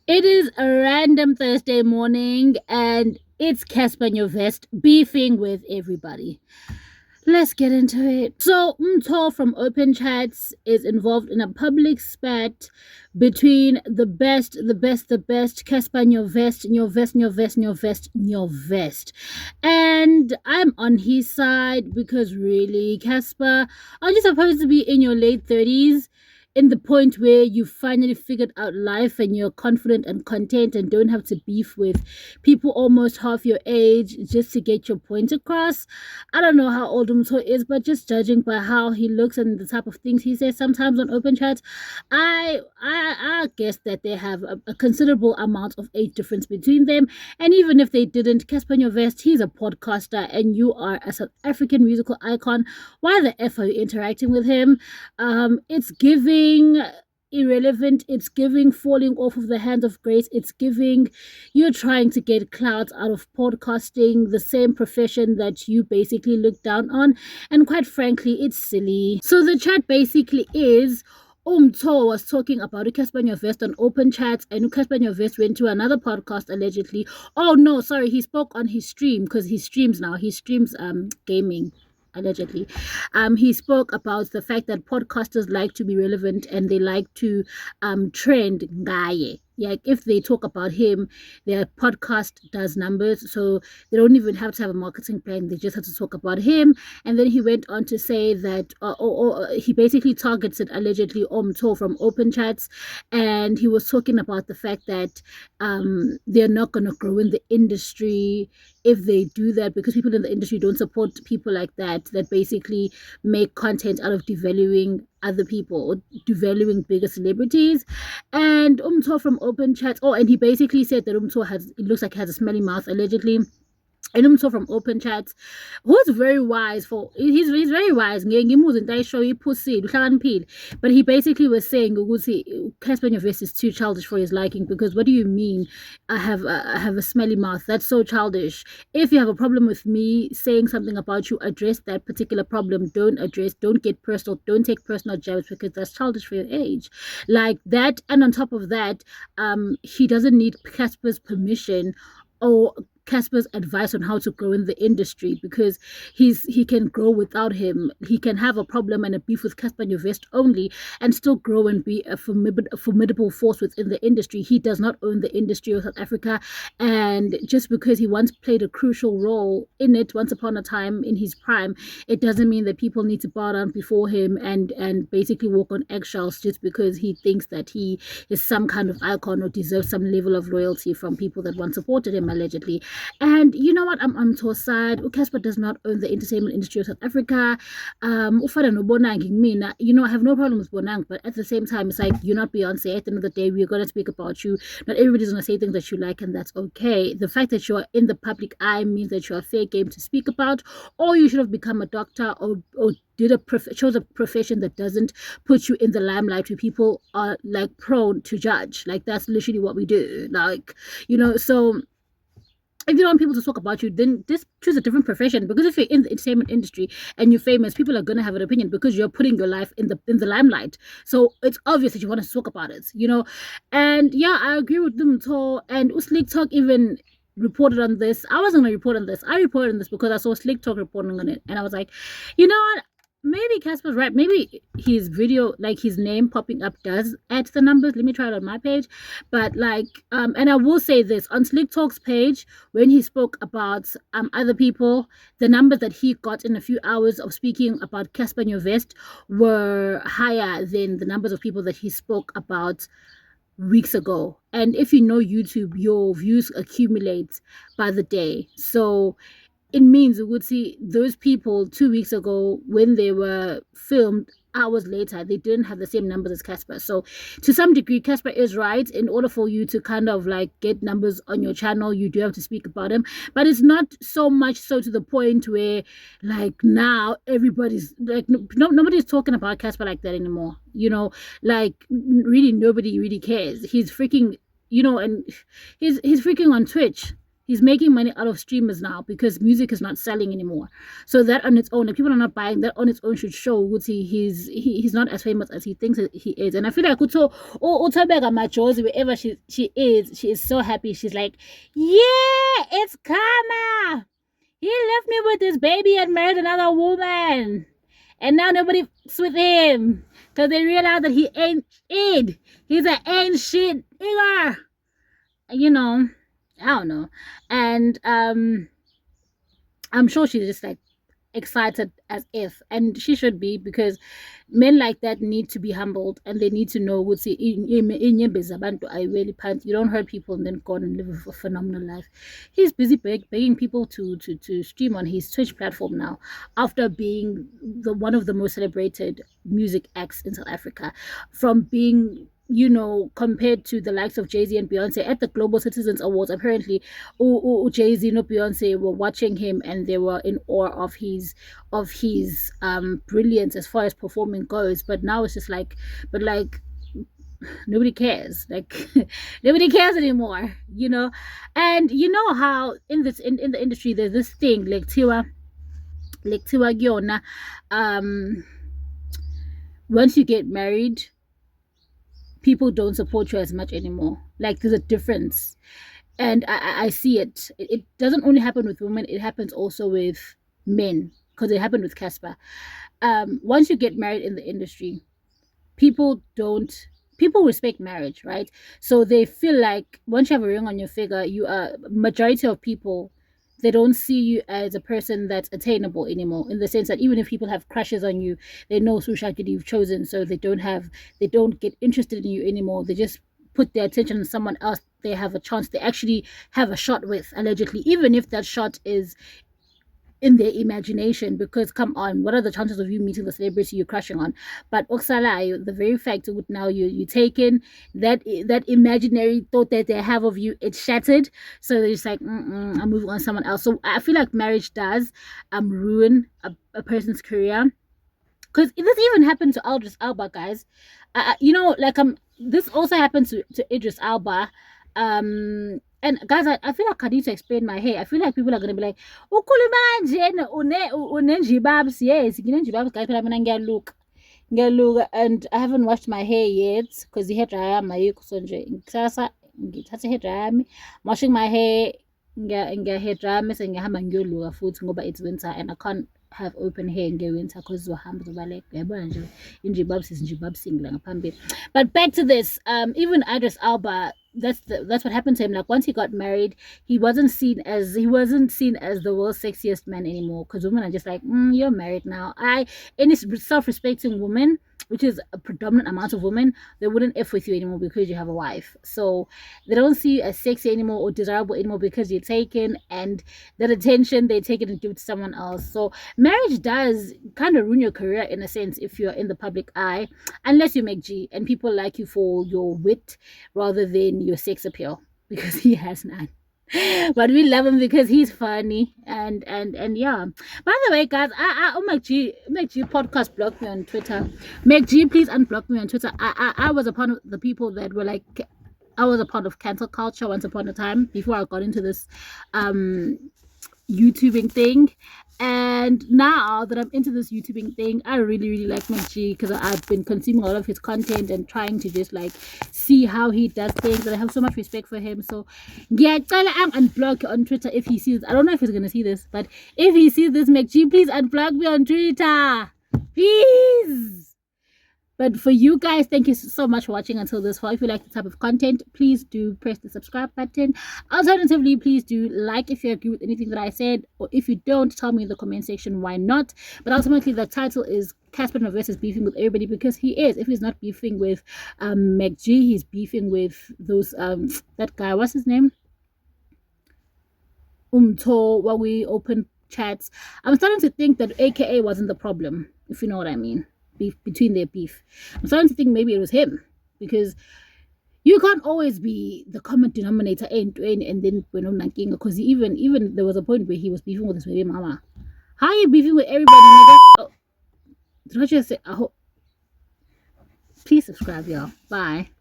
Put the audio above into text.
It is a random Thursday morning and it's Cassper Nyovest beefing with everybody. Let's get into it. So, Mtho from Open Chats is involved in a public spat between the best, Cassper Nyovest. And I'm on his side because really, Cassper, aren't you supposed to be in your late 30s? In the point where you finally figured out life and you're confident and content and don't have to beef with people almost half your age just to get your point across. I don't know how old Mtho is, but just judging by how he looks and the type of things he says sometimes on open chats, I guess that they have a considerable amount of age difference between them. And even if they didn't, Cassper Nyovest, he's a podcaster and you are a South African musical icon. Why the F are you interacting with him? It's giving irrelevant, it's giving falling off of the hands of grace, it's giving you're trying to get clouds out of podcasting, the same profession that you basically look down on, and quite frankly it's silly. So the chat basically is Mtho was talking about Cassper Nyovest on open chats, and Cassper Nyovest went to another podcast allegedly. Oh no, sorry, he spoke on his stream because he streams now. He streams gaming allegedly. He spoke about the fact that podcasters like to be relevant and they like to trend ngaye. Like if they talk about him, their podcast does numbers, so they don't even have to have a marketing plan. They just have to talk about him. And then he went on to say that, he basically targeted allegedly Mtho from Open Chats, and he was talking about the fact that they're not going to grow in the industry if they do that because people in the industry don't support people like that basically make content out of devaluing other people or devaluing bigger celebrities. And Mtho from Open Chat, and he basically said that Mtho it looks like he has a smelly mouth allegedly. And Mtho from Open Chats, who's very wise he's very wise. But he basically was saying Cassper Nyovest is too childish for his liking, because what do you mean I have a smelly mouth? That's so childish. If you have a problem with me saying something about you, address that particular problem. Don't get personal, don't take personal jabs, because that's childish for your age. Like that. And on top of that, he doesn't need Cassper's permission or Cassper's advice on how to grow in the industry, because he can grow without him. He can have a problem and a beef with Cassper Nyovest only and still grow and be a formidable force within the industry. He does not own the industry of South Africa, and just because he once played a crucial role in it once upon a time in his prime, it doesn't mean that people need to bow down before him and basically walk on eggshells just because he thinks that he is some kind of icon or deserves some level of loyalty from people that once supported him allegedly. And you know what? I'm on Mtho's side. Cassper does not own the entertainment industry of South Africa. You know, I have no problem with Bonang, but at the same time, it's like, you're not Beyonce. At the end of the day, we're going to speak about you. Not everybody's going to say things that you like, and that's okay. The fact that you're in the public eye means that you're a fair game to speak about, or you should have become a doctor or chose a profession that doesn't put you in the limelight where people are like prone to judge. Like that's literally what we do. Like, you know, so if you don't want people to talk about you, then just choose a different profession. Because if you're in the entertainment industry and you're famous, people are gonna have an opinion because you're putting your life in the limelight. So it's obvious that you want to talk about it, you know. And yeah, I agree with them too. And Slik Talk even reported on this. I wasn't gonna report on this. I reported on this because I saw Slik Talk reporting on it, and I was like, you know what? Maybe Cassper's right. Maybe his video, like his name popping up, does add to the numbers. Let me try it on my page. But like, and I will say this, on Slik Talk's page, when he spoke about other people, the numbers that he got in a few hours of speaking about Cassper Nyovest were higher than the numbers of people that he spoke about weeks ago. And if you know YouTube, your views accumulate by the day. So it means we would see those people 2 weeks ago when they were filmed. Hours later, they didn't have the same numbers as Cassper. So to some degree, Cassper is right. In order for you to kind of like get numbers on your channel, you do have to speak about him. But it's not so much so to the point where like now everybody's like, nobody's talking about Cassper like that anymore. You know, like really nobody really cares. He's freaking, you know, and he's freaking on Twitch. He's making money out of streamers now because music is not selling anymore. So that on its own, if people are not buying, that on its own should show he's not as famous as he thinks he is. And I feel like Uto Utobega Majosi, wherever she is so happy. She's like, yeah, it's karma. He left me with this baby and married another woman. And now nobody's with him. Because they realize that he ain't it. He's an ain't shit nigga. You know. I don't know. And I'm sure she's just like excited as if, and she should be, because men like that need to be humbled and they need to know what's in I really pant. You don't hurt people and then go on and live a phenomenal life. He's busy begging people to stream on his Twitch platform now, after being one of the most celebrated music acts in South Africa, from being, you know, compared to the likes of Jay-Z and Beyonce at the Global Citizens Awards. Apparently, Jay-Z and Beyonce were watching him and they were in awe of his brilliance as far as performing goes. But now it's just like, nobody cares. Like nobody cares anymore, you know. And you know how in the industry there's this thing like tiwa gyona, once you get married, people don't support you as much anymore. Like there's a difference, and I see it. It doesn't only happen with women; it happens also with men, because it happened with Cassper. Once you get married in the industry, people respect marriage, right? So they feel like once you have a ring on your finger, you are majority of people, they don't see you as a person that's attainable anymore, in the sense that even if people have crushes on you, they know Sushakid you've chosen, so they don't get interested in you anymore. They just put their attention on someone else they have a chance, they actually have a shot with, allegedly, even if that shot is in their imagination. Because come on, what are the chances of you meeting the celebrity you're crushing on? But Oksala, the very fact that now you taken that imaginary thought that they have of you, it's shattered. So they're just like, I'm moving on to someone else. So I feel like marriage does ruin a person's career. Because this even happened to Idris Elba, guys. You know, like this also happened to Idris Elba. And guys, I feel like I need to explain my hair. I feel like people are gonna be like, "Ukulumanje unenjibabs." Yes, unenjibabs guys, but I'm gonna look. And I haven't washed my hair yet because the hair dryer my so nje. Kusasa ngithathe hair dryer yami, washing my hair hair dryer mase ngihamba ngiyoluka futhi ngoba it's winter and I can't have open hair ngewinter because zohamba zobaleka. Uyabona nje injibabs is injibabsing la ngaphambili. But back to this, even Idris Elba, that's what happened to him. Like once he got married, he wasn't seen as the world's sexiest man anymore, because women are just like, you're married now. Any self-respecting woman, which is a predominant amount of women, they wouldn't F with you anymore because you have a wife. So they don't see you as sexy anymore or desirable anymore because you're taken, and that attention they take it and give it to someone else. So marriage does kind of ruin your career in a sense if you're in the public eye, unless you MacG and people like you for your wit rather than your sex appeal, because he has none. But we love him because he's funny and yeah. By the way, guys, MacG podcast blocked me on Twitter. MacG, please unblock me on Twitter. I was a part of the people that were like, I was a part of cancel culture once upon a time before I got into this YouTubing thing. And now that I'm into this YouTubing thing, I really like MacG, because I've been consuming a lot of his content and trying to just like see how he does things, and I have so much respect for him. So yeah, I'm unblock on Twitter if he sees. I don't know if he's gonna see this, but if he sees this, MacG, please unblock me on Twitter, please. But for you guys, thank you so much for watching until this far. If you like the type of content, please do press the subscribe button. Alternatively, please do like if you agree with anything that I said, or if you don't, tell me in the comment section why not. But ultimately, the title is Cassper Nyovest is beefing with everybody, because he is. If he's not beefing with MacG, he's beefing with those that guy. What's his name? Mtho. While we open chats, I'm starting to think that AKA wasn't the problem, if you know what I mean. Between their beef, I'm starting to think maybe it was him, because you can't always be the common denominator and then when I'm nanking, because even there was a point where he was beefing with his baby mama. How are you beefing with everybody, nigga? Oh, did I just say? Please subscribe, y'all. Bye.